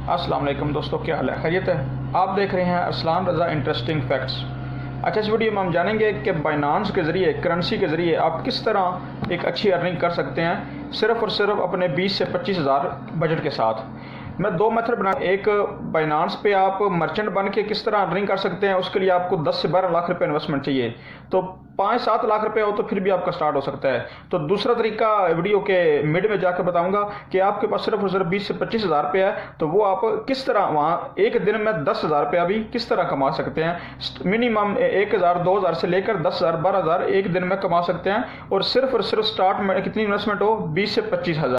अस्सलाम वालेकुम दोस्तों, क्या हाल है? खैरियत है? आप देख रहे हैं अरसलान रज़ा इंटरेस्टिंग फैक्ट्स। अच्छा, इस वीडियो में हम जानेंगे कि बाइनांस के ज़रिए, करेंसी के ज़रिए आप किस तरह एक अच्छी अर्निंग कर सकते हैं सिर्फ़ और सिर्फ अपने 20 से 25 हज़ार बजट के साथ। मैं दो मेथड बना, एक बाइनांस पे आप मर्चेंट बन के किस तरह अर्निंग कर सकते हैं, उसके लिए आपको 10 से 12 लाख रुपए इन्वेस्टमेंट चाहिए। तो 5-7 लाख रुपए हो तो फिर भी आपका स्टार्ट हो सकता है। तो दूसरा तरीका वीडियो के मिड में जाकर बताऊंगा कि आपके पास सिर्फ और सिर्फ 20 से 25 हज़ार रुपये है, तो वो आप किस तरह वहाँ एक दिन में 10 हज़ार रुपया भी किस तरह कमा सकते हैं। मिनिमम 1,000 2,000 से लेकर 10,000 12,000 एक दिन में कमा सकते हैं। और सिर्फ स्टार्ट में कितनी इन्वेस्टमेंट हो, 20 से 25 हज़ार।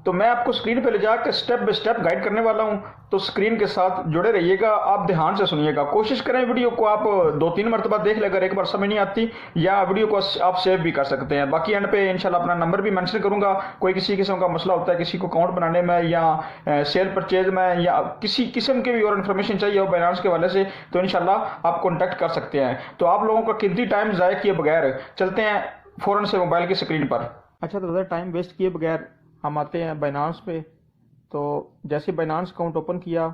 तो मैं आपको स्क्रीन पे ले जाकर स्टेप बाय स्टेप गाइड करने वाला हूं, तो स्क्रीन के साथ जुड़े रहिएगा। आप ध्यान से सुनिएगा, कोशिश करें वीडियो को आप 2-3 मरतबा देख ले, अगर एक बार समझ नहीं आती या वीडियो को आप सेव भी कर सकते हैं। बाकी एंड पे इंशाल्लाह अपना नंबर भी मेंशन करूंगा। कोई किसी किस्म का मसला होता है, किसी को अकाउंट बनाने में या सेल परचेज में या किसी किस्म की भी और इन्फॉर्मेशन चाहिए हो बाइनांस के वाले से, तो इंशाल्लाह आप कॉन्टैक्ट कर सकते हैं। तो आप लोगों का कीमती टाइम ज़ाया किए बगैर चलते हैं फ़ौरन से मोबाइल की स्क्रीन पर। अच्छा, तो ज़्यादा टाइम वेस्ट किए बगैर हम आते हैं बाइनांस पे। तो जैसे बाइनांस अकाउंट ओपन किया,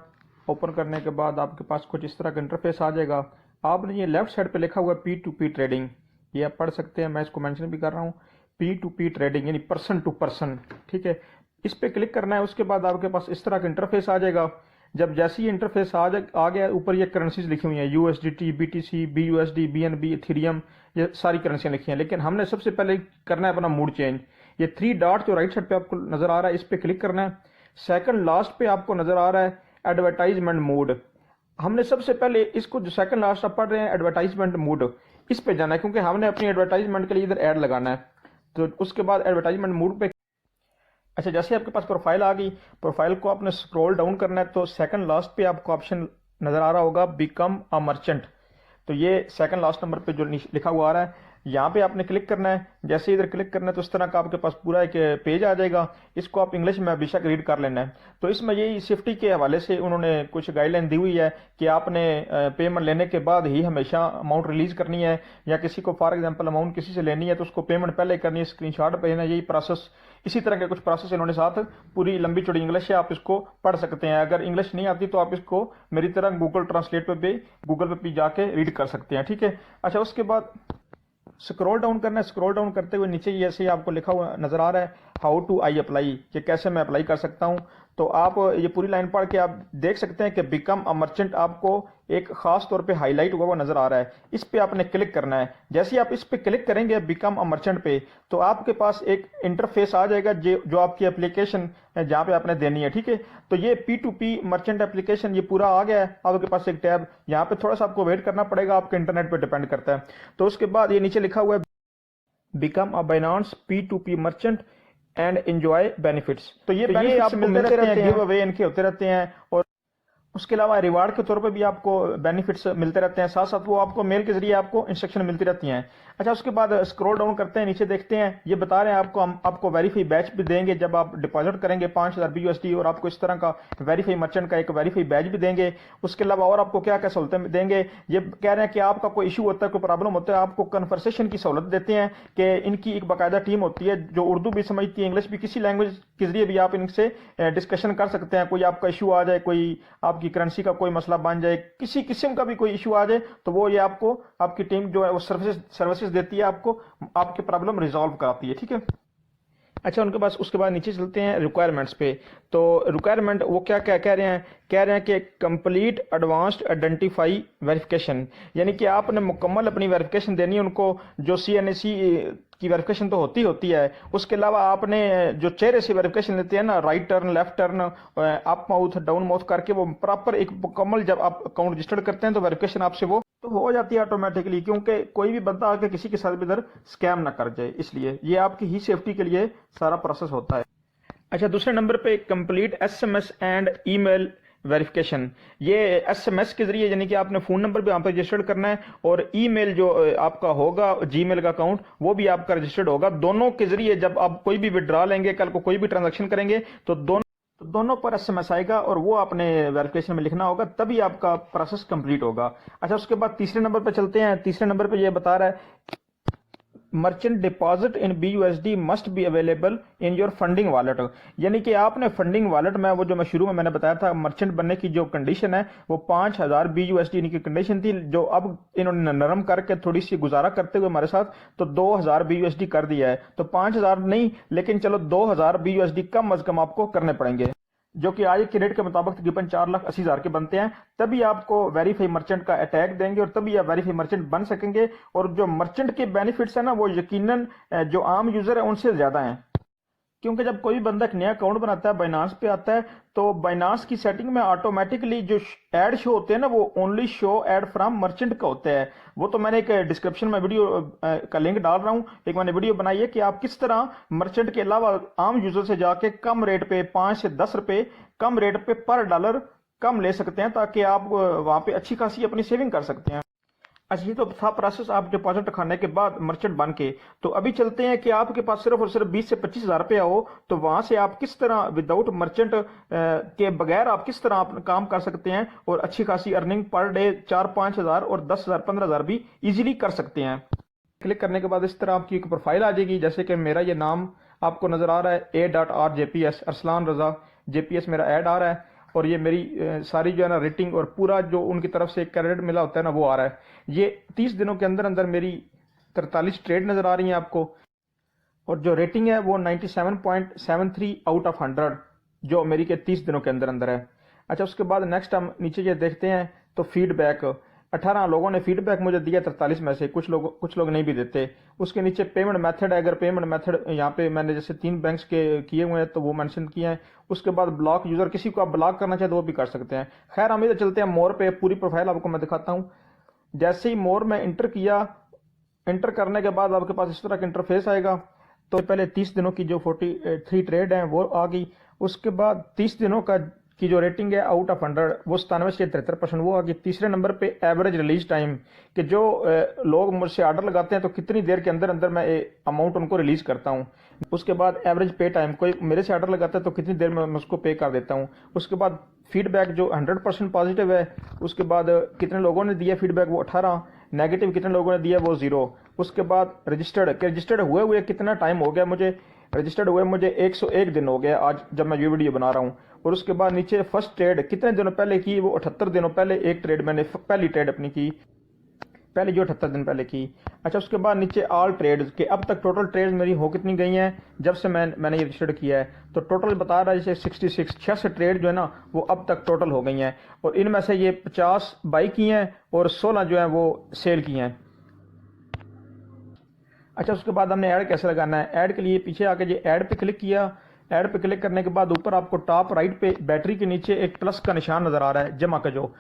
ओपन करने के बाद आपके पास कुछ इस तरह का इंटरफेस आ जाएगा। आपने ये लेफ्ट साइड पे लिखा हुआ है P2P ट्रेडिंग, ये आप पढ़ सकते हैं, मैं इसको मेंशन भी कर रहा हूँ। P2P ट्रेडिंग यानी पर्सन टू पर्सन, ठीक है। इस पर क्लिक करना है, उसके बाद आपके पास इस तरह का इंटरफेस आ जाएगा। जब जैसे ही इंटरफेस आ गया, ऊपर ये करेंसीज लिखी हुई हैं, USDT, BTC, BUSD, BNB, Ethereum, ये सारी करेंसियाँ लिखी हैं। लेकिन हमने सबसे पहले करना है अपना मूड चेंज। ये 3 डॉट जो राइट साइड पे आपको नजर आ रहा है, इस पे क्लिक करना है। सेकंड लास्ट पे आपको नजर आ रहा है एडवर्टाइजमेंट मोड। हमने सबसे पहले इसको, जो सेकंड लास्ट आप पढ़ रहे हैं एडवर्टाइजमेंट मोड, इस पे जाना है, क्योंकि हमने अपनी एडवर्टाइजमेंट के लिए इधर ऐड लगाना है। तो उसके बाद एडवर्टाइजमेंट मोड पे, अच्छा, जैसे आपके पास प्रोफाइल आ गई, प्रोफाइल को आपने स्क्रॉल डाउन करना है। तो सेकंड लास्ट पे आपको ऑप्शन नजर आ रहा होगा बिकम अ मर्चेंट। तो ये सेकंड लास्ट नंबर पे जो लिखा हुआ आ रहा है, यहाँ पे आपने क्लिक करना है। जैसे इधर क्लिक करना है तो इस तरह का आपके पास पूरा एक पेज आ जाएगा। इसको आप इंग्लिश में बेशक रीड कर लेना है। तो इसमें यही सेफ्टी के हवाले से उन्होंने कुछ गाइडलाइन दी हुई है कि आपने पेमेंट लेने के बाद ही हमेशा अमाउंट रिलीज करनी है, या किसी को फॉर एग्जांपल अमाउंट किसी से लेनी है तो उसको पेमेंट पहले करनी है, स्क्रीनशॉट भेजना, यही प्रोसेस। इसी तरह के कुछ प्रोसेस इन्होंने साथ, पूरी लंबी चौड़ी इंग्लिश है, आप इसको पढ़ सकते हैं। अगर इंग्लिश नहीं आती तो आप इसको मेरी तरह गूगल ट्रांसलेट पे भी, गूगल पे भी जाके रीड कर सकते हैं, ठीक है। अच्छा, उसके बाद स्क्रॉल डाउन करना है। स्क्रॉल डाउन करते हुए नीचे जैसे आपको लिखा हुआ नजर आ रहा है हाउ टू आई अप्लाई, ये कैसे मैं अप्लाई कर सकता हूं। तो आप ये पूरी लाइन पढ़ के आप देख सकते हैं कि बिकम अ मर्चेंट आपको एक खास तौर पे हाईलाइट हुआ नजर आ रहा है। इस पे आपने क्लिक करना है। जैसे ही आप इस पे क्लिक करेंगे बिकम अ मर्चेंट पे, तो आपके पास एक इंटरफेस आ जाएगा जो आपकी एप्लीकेशन जहाँ पे आपने देनी है, ठीक है। तो ये P2P मर्चेंट एप्लीकेशन ये पूरा आ गया है। आपके पास एक टैब, यहाँ पे थोड़ा सा आपको वेट करना पड़ेगा, आपके इंटरनेट पे डिपेंड करता है। तो उसके बाद ये नीचे लिखा हुआ है become a Binance P2P merchant and enjoy benefits. तो ये आपको मिलते रहते हैं, गिव अवे इनके होते रहते हैं। और उसके अलावा रिवार्ड के तौर पे भी आपको बेनिफिट्स मिलते रहते हैं, साथ साथ वो आपको मेल के जरिए आपको इंस्ट्रक्शन मिलती रहती हैं। अच्छा, उसके बाद स्क्रॉल डाउन करते हैं, नीचे देखते हैं, ये बता रहे हैं आपको, हम आपको वेरीफाई बैच भी देंगे जब आप डिपॉजिट करेंगे 5,000 BUSD, और आपको इस तरह का वेरीफाई मर्चेंट का एक वेरीफाई बैच भी देंगे। उसके अलावा और आपको क्या क्या सहूलतें देंगे, ये कह रहे हैं कि आपका कोई इशू होता है, कोई प्रॉब्लम होता है, आपको कन्वर्सेशन की सहूलत देते हैं कि इनकी एक बाकायदा टीम होती है जो उर्दू भी समझती है, इंग्लिश भी, किसी लैंग्वेज के जरिए भी आप इनसे डिस्कशन कर सकते हैं। कोई आपका इशू आ जाए, कोई आपकी करेंसी का कोई मसला बन जाए, किसी किस्म का भी कोई इशू आ जाए, तो वो ये आपको, आपकी टीम जो है वो सर्विसेज देती है, आपको आपकी प्रॉब्लम रिजॉल्व कराती है, ठीक है। अच्छा, उनके पास उसके बाद नीचे चलते हैं रिक्वायरमेंट्स पे। तो रिक्वायरमेंट वो क्या क्या कह रहे हैं, कह रहे हैं कि कंप्लीट एडवांस्ड आइडेंटिफाई वेरिफिकेशन, यानी कि आपने मुकम्मल अपनी वेरिफिकेशन देनी है उनको। जो CNAC की वेरिफिकेशन तो होती है, उसके अलावा आपने जो चेहरे से वेरिफिकेशन लेते हैं ना, right turn, left turn, up mouth, down mouth करके, वो प्रॉपर एक मुकम्मल, जब आप अकाउंट रजिस्टर्ड करते हैं तो वेरिफिकेशन आपसे वो तो हो जाती है ऑटोमेटिकली, क्योंकि कोई भी बंदा आके किसी के साथ भी इधर स्कैम ना कर जाए, इसलिए ये आपकी ही सेफ्टी के लिए सारा प्रोसेस होता है। अच्छा, दूसरे नंबर पे complete SMS and email verification. ये SMS के जरिए, यानी कि आपने फ़ोन नंबर भी यहाँ पर रजिस्टर्ड करना है, और ईमेल जो आपका होगा Gmail का अकाउंट, वो भी आपका रजिस्टर्ड होगा। दोनों के जरिए जब आप कोई भी विड्रॉ लेंगे, कल को कोई भी ट्रांजेक्शन करेंगे, तो दोनों पर SMS आएगा और वो आपने वेरिफिकेशन में लिखना होगा, तभी आपका प्रोसेस कंप्लीट होगा। अच्छा, उसके बाद तीसरे नंबर पर चलते हैं। तीसरे नंबर पर यह बता रहा है merchant deposit in BUSD must be available in your funding wallet. यानी कि आपने फंडिंग वॉलेट में वो जो मैं शुरू में मैंने बताया था मर्चेंट बनने की जो कंडीशन है वो 5000 BUSD इनकी कंडीशन थी, जो अब इन्होंने नरम करके थोड़ी सी गुजारा करते हुए हमारे साथ तो 2000 BUSD कर दिया है। तो 5000 नहीं, लेकिन चलो 2000 BUSD कम अज कम आपको करने पड़ेंगे, जो कि आज के रेट के मुताबिक तकरीबन 4,80,000 के बनते हैं। तभी आपको वेरीफाई मर्चेंट का अटैक देंगे और तभी आप वेरीफाई मर्चेंट बन सकेंगे। और जो मर्चेंट के बेनिफिट्स है ना वो यकीनन जो आम यूजर है उनसे ज्यादा हैं, क्योंकि जब कोई बंदा एक नया अकाउंट बनाता है बाइनांस पे आता है तो बाइनांस की सेटिंग में ऑटोमेटिकली जो ऐड शो होते हैं ना वो only show add from merchant का होता है। वो तो मैंने एक डिस्क्रिप्शन में वीडियो का लिंक डाल रहा हूँ, एक मैंने वीडियो बनाई है कि आप किस तरह मर्चेंट के अलावा आम यूजर से जाके कम रेट पे 5 से 10 रुपए कम रेट पे पर डॉलर कम ले सकते हैं, ताकि आप वहां पे अच्छी खासी अपनी सेविंग कर सकते हैं। अच्छा, ये तो था प्रोसेस आप डिपॉजिट रखाने के बाद मर्चेंट बन के। तो अभी चलते हैं कि आपके पास सिर्फ और सिर्फ 20 से 25,000 रुपया हो तो वहां से आप किस तरह विदाउट मर्चेंट के बगैर आप किस तरह आप काम कर सकते हैं और अच्छी खासी अर्निंग पर डे 4-5 हज़ार और 10,000 15,000 भी इजीली कर सकते हैं। क्लिक करने के बाद इस तरह आपकी एक प्रोफाइल आ जाएगी, जैसे कि मेरा ये नाम आपको नजर आ रहा है A.R.JPS अरसलान रजा JPS मेरा ऐड आ रहा है और ये मेरी सारी जो है ना रेटिंग और पूरा जो उनकी तरफ से क्रेडिट मिला होता है ना वो आ रहा है। ये 30 दिनों के अंदर अंदर मेरी 43 ट्रेड नजर आ रही है आपको और जो रेटिंग है वो 97.73 आउट ऑफ 100 जो मेरी के 30 दिनों के अंदर अंदर है। अच्छा, उसके बाद नेक्स्ट हम नीचे ये देखते हैं तो फीडबैक 18 लोगों ने फीडबैक मुझे दिया 43 में से, कुछ लोग नहीं भी देते। उसके नीचे पेमेंट मेथड है, अगर पेमेंट मेथड यहाँ पे मैंने जैसे 3 बैंक्स के किए हुए हैं तो वो मेंशन किए हैं। उसके बाद ब्लॉक यूजर, किसी को आप ब्लॉक करना चाहे तो वो भी कर सकते हैं। खैर हम इधर चलते हैं मोर पे, पूरी प्रोफाइल आपको मैं दिखाता हूँ। जैसे ही मोर में इंटर किया, इंटर करने के बाद आपके पास इस तरह का इंटरफेस आएगा। तो पहले 30 दिनों की जो 43 ट्रेड है वो आ गई। उसके बाद 30 दिनों का की जो रेटिंग है आउट ऑफ 100 वो 97 से 73% वो आ गई। तीसरे नंबर पे एवरेज रिलीज टाइम, कि जो लोग मुझसे ऑर्डर लगाते हैं तो कितनी देर के अंदर अंदर मैं अमाउंट उनको रिलीज करता हूँ। उसके बाद एवरेज पे टाइम, कोई मेरे से ऑर्डर लगाता है तो कितनी देर में मैं उसको पे कर देता हूँ। उसके बाद फीडबैक जो 100% पॉजिटिव है। उसके बाद कितने लोगों ने दिया फीडबैक वो 18, नेगेटिव कितने लोगों ने दिया वो 0। उसके बाद रजिस्टर्ड हुए कितना टाइम हो गया मुझे, रजिस्टर्ड हुए मुझे 101 दिन हो गया आज जब मैं ये वीडियो बना रहा हूँ। और उसके बाद नीचे फर्स्ट ट्रेड कितने दिनों पहले की, वो 78 दिनों पहले एक ट्रेड मैंने पहली ट्रेड अपनी की, पहले जो 78 दिन पहले की। अच्छा, उसके बाद नीचे ऑल ट्रेड्स के अब तक टोटल ट्रेड्स मेरी हो कितनी गई हैं जब से मैंने ये रजिस्टर्ड किया है। तो टोटल बता रहा है जैसे 66 ट्रेड जो है ना वो अब तक टोटल हो गई हैं और इनमें से ये 50 बाई की हैं और 16 जो है वो सेल की हैं। अच्छा, उसके बाद हमने ऐड कैसे लगाना है। ऐड के लिए पीछे आके ये ऐड पे क्लिक किया। ऐड पे क्लिक करने के बाद ऊपर आपको टॉप राइट पे बैटरी के नीचे एक प्लस का निशान नजर आ रहा है, जमा का, जो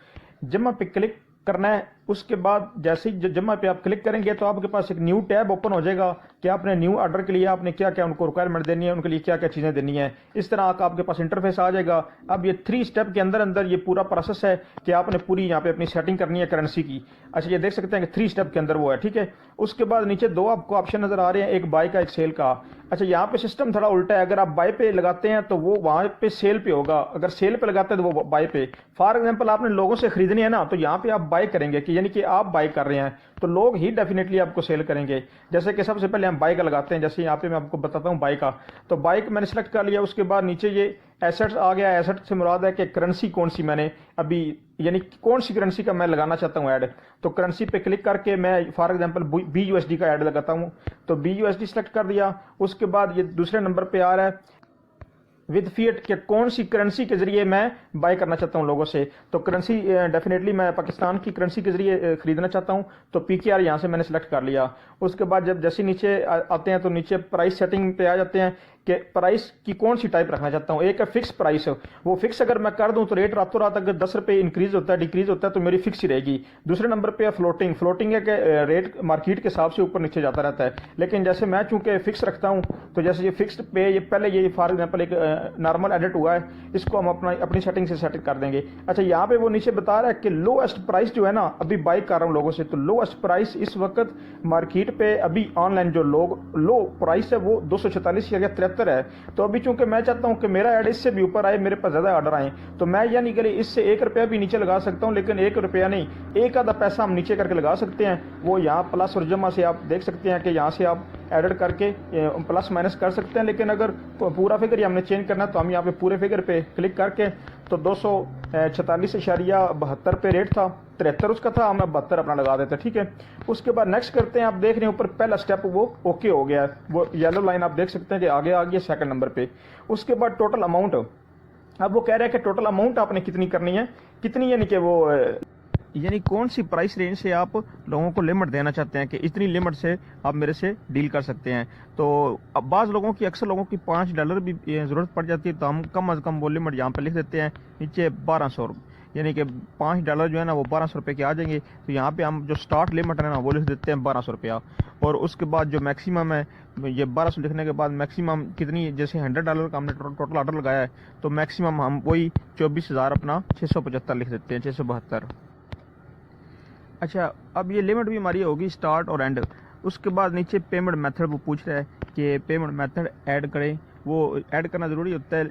जमा पे क्लिक करना है। उसके बाद जैसे ही जमा पे आप क्लिक करेंगे तो आपके पास एक न्यू टैब ओपन हो जाएगा कि आपने न्यू ऑर्डर के लिए आपने क्या क्या उनको रिक्वायरमेंट देनी है, उनके लिए क्या क्या चीज़ें देनी है। इस तरह आपके पास इंटरफेस आ जाएगा। अब ये 3 स्टेप के अंदर अंदर ये पूरा प्रोसेस है कि आपने पूरी यहाँ पे अपनी सेटिंग करनी है करेंसी की। अच्छा, ये देख सकते हैं कि 3 स्टेप के अंदर वो है, ठीक है। उसके बाद नीचे 2 आपको ऑप्शन नजर आ रहे हैं, एक बाय का एक सेल का। अच्छा, यहाँ पे सिस्टम थोड़ा उल्टा है, अगर आप बाय पे लगाते हैं तो वो वहाँ पे सेल पे होगा, अगर सेल पे लगाते हैं तो वो बाय पे। फॉर एग्जाम्पल आपने लोगों से खरीदनी है ना तो यहाँ पे आप बाय करेंगे कि यानी कि आप बाय कर रहे हैं तो लोग ही डेफिनेटली आपको सेल करेंगे। जैसे कि सबसे पहले हम बाय का लगाते हैं, जैसे यहाँ पे मैं आपको बताता हूँ बाय का। तो बाय का मैंने सेलेक्ट कर लिया। उसके बाद नीचे ये एसेट्स आ गया। एसेट से मुराद है कि करेंसी कौन सी मैंने अभी यानी कौन सी करेंसी का मैं लगाना चाहता हूँ ऐड। तो करेंसी पे क्लिक करके मैं फॉर एग्जांपल BUSD का ऐड लगाता हूँ तो BUSD सेलेक्ट कर दिया। उसके बाद ये दूसरे नंबर पे आ रहा है विद फिएट के कौन सी करेंसी के जरिए मैं बाय करना चाहता हूं लोगों से। तो करेंसी डेफिनेटली मैं पाकिस्तान की करेंसी के जरिए खरीदना चाहता हूं तो PKR यहां से मैंने सेलेक्ट कर लिया। उसके बाद जब जैसे नीचे आते हैं तो नीचे प्राइस सेटिंग पे आ जाते हैं कि प्राइस की कौन सी टाइप रखना चाहता हूं। एक है फिक्स प्राइस, वो फिक्स अगर मैं कर दूं तो रेट रातों रात अगर 10 रुपये इंक्रीज होता है डिक्रीज होता है तो मेरी फिक्स ही रहेगी। दूसरे नंबर पे है फ्लोटिंग। फ्लोटिंग है कि रेट मार्केट के हिसाब से ऊपर नीचे जाता रहता है, लेकिन जैसे मैं चूंकि फिक्स रखता हूं तो जैसे ये फिक्स्ड पे ये पहले ये फॉर एग्जाम्पल एक नॉर्मल एडिट हुआ है, इसको हम अपनी सेटिंग से सेट कर देंगे। अच्छा, यहाँ पे वो नीचे बता रहा है कि लोएस्ट प्राइस जो है ना अभी बाय कर रहा हूँ लोगों से, तो लोएस्ट प्राइस इस वक्त मार्केट पे अभी ऑनलाइन जो लो प्राइस है वो 246 या 73 है। तो अभी चूंकि मैं चाहता हूँ कि मेरा ऐड इससे भी ऊपर आए, मेरे पास ज़्यादा ऑर्डर आए, तो मैं यानी कि इससे 1 रुपया भी नीचे लगा सकता हूँ, लेकिन 1 रुपया नहीं, एक आधा पैसा हम नीचे करके लगा सकते हैं। वो यहाँ प्लस और जमा से आप देख सकते हैं कि यहाँ से आप एडिट करके प्लस माइनस कर सकते हैं। लेकिन अगर पूरा फिगर ही हमने चेंज करना है तो हम यहाँ पे पूरे फिगर पे क्लिक करके, तो 246.72 पे रेट था, 73 उसका था, हम 72 अपना लगा देते हैं। ठीक है, उसके बाद नेक्स्ट करते हैं। आप देख रहे हैं ऊपर पहला स्टेप वो ओके हो गया है, वो येलो लाइन आप देख सकते हैं कि आगे आ गई सेकंड नंबर पे। उसके बाद टोटल अमाउंट, अब वो कह रहे हैं कि टोटल अमाउंट आपने कितनी करनी है, कितनी यानी कि वो यानी कौन सी प्राइस रेंज से आप लोगों को लिमिट देना चाहते हैं कि इतनी लिमिट से आप मेरे से डील कर सकते हैं। तो अब बाज़ लोगों की, अक्सर लोगों की $5 भी ज़रूरत पड़ जाती है, तो हम कम अज़ कम वो लिमिट यहाँ पे लिख देते हैं नीचे 1200, यानी कि $5 जो है ना वो 1200 रुपये के आ जाएंगे। तो यहाँ पे हम जो स्टार्ट लिमिट है ना वो लिख देते हैं 1200 रुपया, और उसके बाद जो मैक्सिमम है, ये 1200 लिखने के बाद मैक्सिमम कितनी, जैसे $100 का हमने टोटल ऑर्डर लगाया है, तो मैक्सिमम हम वही 24,000 अपना 675 लिख देते हैं, 672। अच्छा, अब ये लिमिट भी हमारी होगी स्टार्ट और एंड। उसके बाद नीचे पेमेंट मेथड वो पूछ रहा है कि पेमेंट मेथड ऐड करें, वो ऐड करना ज़रूरी होता है।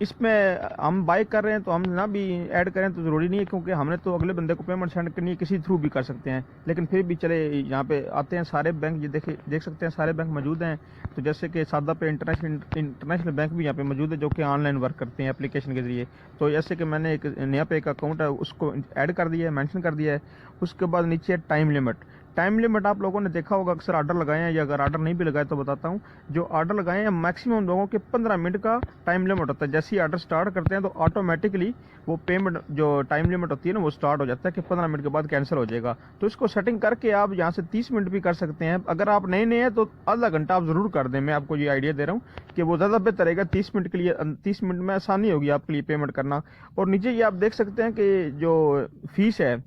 इसमें हम बाय कर रहे हैं तो हम ना भी ऐड करें तो ज़रूरी नहीं है, क्योंकि हमने तो अगले बंदे को पेमेंट सेंड करनी है, किसी थ्रू भी कर सकते हैं। लेकिन फिर भी चले, यहाँ पे आते हैं सारे बैंक, ये देख सकते हैं सारे बैंक मौजूद हैं। तो जैसे कि सादा पे इंटरनेशनल बैंक भी यहाँ पे मौजूद है, जो कि ऑनलाइन वर्क करते हैं एप्लीकेशन के ज़रिए। तो जैसे कि मैंने एक नया पे एक अकाउंट है उसको ऐड कर दिया है, मैंशन कर दिया है। उसके बाद नीचे टाइम लिमिट, टाइम लिमिट आप लोगों ने देखा होगा अक्सर ऑर्डर लगाए हैं, या अगर ऑर्डर नहीं भी लगाए तो बताता हूँ। जो ऑर्डर लगाए हैं मैक्सिमम लोगों के 15 मिनट का टाइम लिमिट होता है। जैसे ही ऑर्डर स्टार्ट करते हैं तो ऑटोमेटिकली वो पेमेंट जो टाइम लिमिट होती है ना वो स्टार्ट हो जाता है कि 15 मिनट के बाद कैंसिल हो जाएगा। तो इसको सेटिंग करके आप यहाँ से 30 मिनट भी कर सकते हैं। अगर आप नए हैं तो आधा घंटा आप ज़रूर कर दें, मैं आपको ये आइडिया दे रहा हूँ कि वो ज़्यादा बेहतर रहेगा। 30 मिनट के लिए, 30 मिनट में आसानी होगी आपके लिए पेमेंट करना। और नीचे ये आप देख सकते हैं कि जो फीस है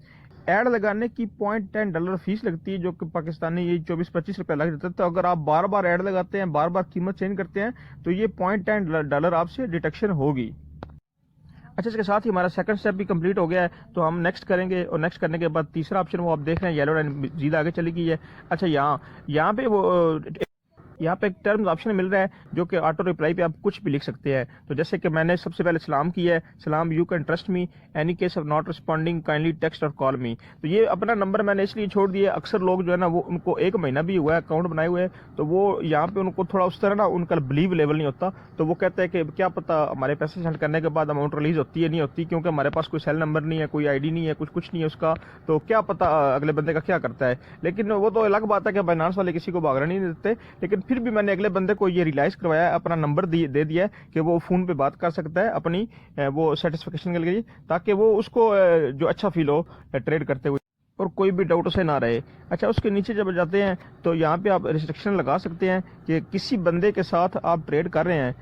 ऐड लगाने की $0.10 फीस लगती है, जो कि पाकिस्तानी ये 24-25 रुपये लग जाता है। तो अगर आप बार बार ऐड लगाते हैं, बार बार कीमत चेंज करते हैं, तो ये $0.10 आपसे डिडक्शन होगी। अच्छा, इसके साथ ही हमारा सेकंड स्टेप भी कंप्लीट हो गया है, तो हम नेक्स्ट करेंगे। और नेक्स्ट करने के बाद तीसरा ऑप्शन वो आप देख रहे हैं येलो लाइन जीदा आगे चली गई है। अच्छा, यहाँ पे वो यहाँ पे एक टर्म्स ऑप्शन मिल रहा है, जो कि ऑटो रिप्लाई पे आप कुछ भी लिख सकते हैं। तो जैसे कि मैंने सबसे पहले सलाम किया है, सलाम, you can trust me, any case of not responding kindly text और कॉल मी। तो ये अपना नंबर मैंने इसलिए छोड़ दिया, अक्सर लोग जो है ना वो उनको 1 महीना भी हुआ है अकाउंट बनाए हुए, तो वो यहाँ पे उनको थोड़ा उस तरह ना उनका बिलीव लेवल नहीं होता। तो वो कहते हैं कि क्या पता हमारे पैसे सेंड करने के बाद अमाउंट रिलीज होती है नहीं होती, क्योंकि हमारे पास कोई सेल नंबर नहीं है, कोई ID नहीं है, कुछ नहीं है उसका, तो क्या पता अगले बंदे का क्या करता है। लेकिन वो तो अलग बात है कि बाइनांस वाले किसी को भागने नहीं देते। लेकिन फिर भी मैंने अगले बंदे को ये रियलाइज करवाया, अपना नंबर दे दिया कि वो फ़ोन पे बात कर सकता है अपनी वो सेटिस्फेक्शन के लिए, ताकि वो उसको जो अच्छा फील हो ट्रेड करते हुए और कोई भी डाउट उसे ना रहे। अच्छा, उसके नीचे जब जाते हैं तो यहाँ पे आप रिस्ट्रिक्शन लगा सकते हैं कि किसी बंदे के साथ आप ट्रेड कर रहे हैं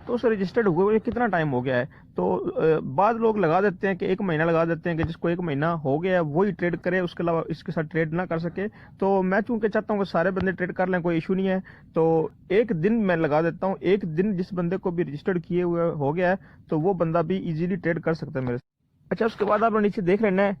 तो उसे रजिस्टर्ड हुए कितना टाइम हो गया है। तो बाद लोग लगा देते हैं कि 1 महीना लगा देते हैं कि जिसको 1 महीना हो गया है वही ट्रेड करे, उसके अलावा इसके साथ ट्रेड ना कर सके। तो मैं चूंकि चाहता हूँ कि सारे बंदे ट्रेड कर लें, कोई इशू नहीं है, तो 1 दिन मैं लगा देता हूँ। 1 दिन जिस बंदे को भी रजिस्टर्ड किए हुए हो गया है तो वो बंदा भी इजीली ट्रेड कर सकता है मेरे से। अच्छा, उसके बाद आप नीचे देख लेना है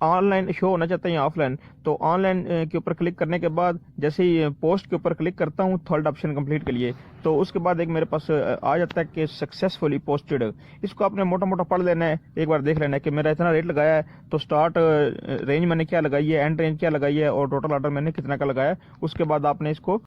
ऑनलाइन शो होना चाहता है या ऑफलाइन। तो ऑनलाइन के ऊपर क्लिक करने के बाद जैसे ही पोस्ट के ऊपर क्लिक करता हूँ थर्ड ऑप्शन कंप्लीट के लिए, तो उसके बाद एक मेरे पास आ जाता है कि सक्सेसफुली पोस्टेड। इसको आपने मोटा मोटा पढ़ लेना है, एक बार देख लेना है कि मेरा इतना रेट लगाया है, तो स्टार्ट रेंज मैंने क्या लगाई है, एंड रेंज क्या लगाई है, और टोटल ऑर्डर मैंने कितना का लगाया है। उसके बाद आपने इसको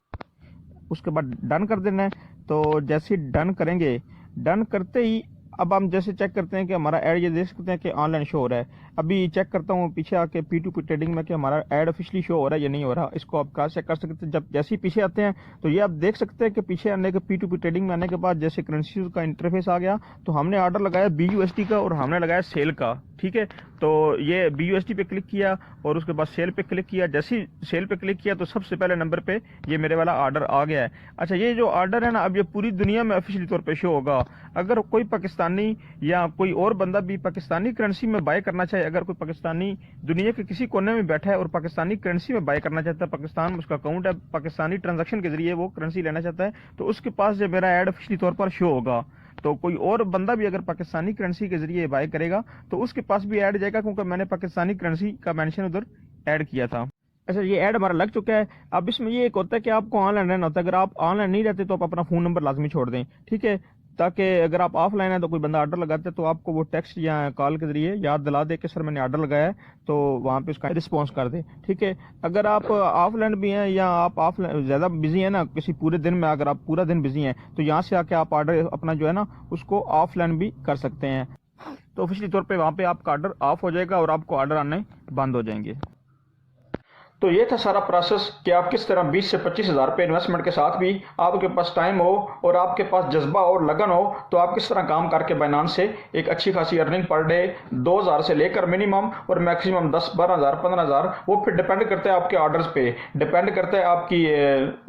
उसके बाद डन कर देना है। तो जैसे ही डन करेंगे, डन करते ही अब हम जैसे चेक करते हैं कि हमारा ऐड, ये देख सकते हैं कि ऑनलाइन शो हो रहा है। अभी चेक करता हूँ पीछे आके P2P ट्रेडिंग में कि हमारा ऐड ऑफिशियली शो हो रहा है या नहीं हो रहा। इसको आप कहाँ चेक कर सकते हैं, जब जैसे ही पीछे आते हैं तो ये आप देख सकते हैं कि पीछे आने के P2P ट्रेडिंग में आने के बाद जैसे करेंसी का इंटरफेस आ गया, तो हमने ऑर्डर लगाया BUSD का और हमने लगाया सेल का। ठीक है, तो ये BUSD पे क्लिक किया और उसके बाद सेल पे क्लिक किया। जैसे ही सेल पे क्लिक किया तो सबसे पहले नंबर पे ये मेरे वाला ऑर्डर आ गया है। अच्छा, ये जो ऑर्डर है ना अब ये पूरी दुनिया में ऑफिशियली तौर पे शो होगा। अगर कोई पाकिस्तानी या कोई और बंदा भी पाकिस्तानी करेंसी में बाय करना चाहे, अगर कोई पाकिस्तानी दुनिया के किसी कोने में बैठा है और पाकिस्तानी करेंसी में बाय करना चाहता है, पाकिस्तान में उसका अकाउंट है, पाकिस्तानी ट्रांजैक्शन के जरिए वो करेंसी लेना चाहता है, तो उसके पास जो मेरा ऐड ऑफिशियली तौर पर शो होगा। तो कोई और बंदा भी अगर पाकिस्तानी करेंसी के जरिए बाय करेगा तो उसके पास भी ऐड जाएगा, क्योंकि मैंने पाकिस्तानी करेंसी का मेंशन उधर ऐड किया था। अच्छा, ये ऐड हमारा लग चुका है। अब इसमें ये एक होता है कि आपको ऑनलाइन रहना होता है। अगर आप ऑनलाइन नहीं रहते तो आप अपना फ़ोन नंबर लाजमी छोड़ दें, ठीक है, ताकि अगर आप ऑफलाइन है तो कोई बंदा ऑर्डर लगाता है तो आपको वो टेक्स्ट या कॉल के जरिए याद दिला दे कि सर मैंने ऑर्डर लगाया है, तो वहाँ पे उसका रिस्पॉन्स कर दे, ठीक है। अगर आप ऑफलाइन भी हैं या आप ऑफलाइन ज़्यादा बिजी हैं ना, किसी पूरे दिन में अगर आप पूरा दिन बिजी हैं तो यहाँ से आके आप ऑर्डर अपना जो है ना उसको ऑफलाइन भी कर सकते हैं। तो ऑफिशियली तौर पे वहाँ पे आपका ऑर्डर ऑफ हो जाएगा और आपको ऑर्डर आने बंद हो जाएंगे। तो ये था सारा प्रोसेस कि आप किस तरह 20 से 25 हज़ार रुपये इन्वेस्टमेंट के साथ भी आपके पास टाइम हो और आपके पास जज्बा और लगन हो तो आप किस तरह काम करके बाइनांस से एक अच्छी खासी अर्निंग पर डे 2,000 से लेकर मिनिमम और मैक्सिमम 10, 12,000, 15,000, वो फिर डिपेंड करता है आपके ऑर्डर्स पे, डिपेंड करता है आपकी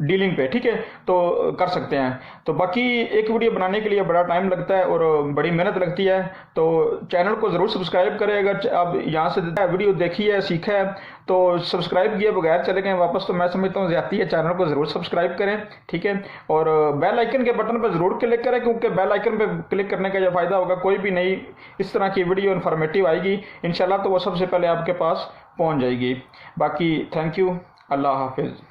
डीलिंग पे, ठीक है, तो कर सकते हैं। तो बाकी एक वीडियो बनाने के लिए बड़ा टाइम लगता है और बड़ी मेहनत लगती है, तो चैनल को ज़रूर सब्सक्राइब करें। अगर आप यहाँ से वीडियो देखी है, सीखा है, तो सब्सक्राइब किए बगैर चले गए वापस तो मैं समझता हूँ ज़्यादती है। चैनल को ज़रूर सब्सक्राइब करें, ठीक है, और बेल आइकन के बटन पर ज़रूर क्लिक करें, क्योंकि बेल आइकन पर क्लिक करने का यह फ़ायदा होगा, कोई भी नई इस तरह की वीडियो इन्फॉर्मेटिव आएगी इंशाल्लाह तो वो सबसे पहले आपके पास पहुँच जाएगी। बाकी थैंक यू, अल्लाह हाफिज़।